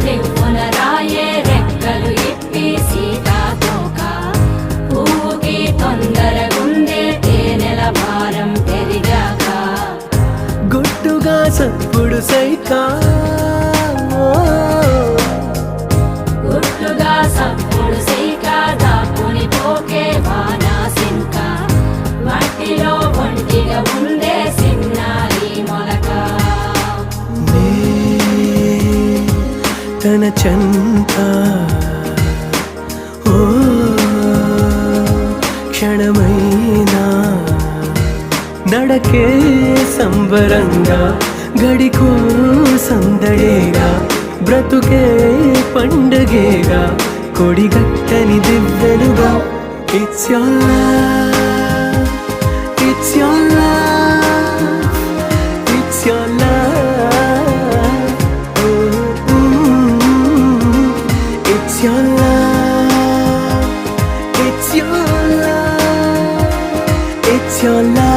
చివ్వున రాయే రెక్కలు ఇప్పి సీతాకోక పువ్వుకి తొందరగుందే తేనెల భారం పెరిగాక గుట్టుగా సప్పుడు సైకా గుట్టుగా సప్పుడు సైక దాక్కుని పోకే వానా సింక మట్టిలో ఒంటిగా ఉందే సిన్నారి మొలక తన చెంత ఓ క్షణమైనా నడకే సంబరంగా గడికో సందడేగా బ్రతుకే పండగేగా కొడిగట్టని దివ్వెనుగా it's your love it's your love it's your love it's your love it's your love it's your love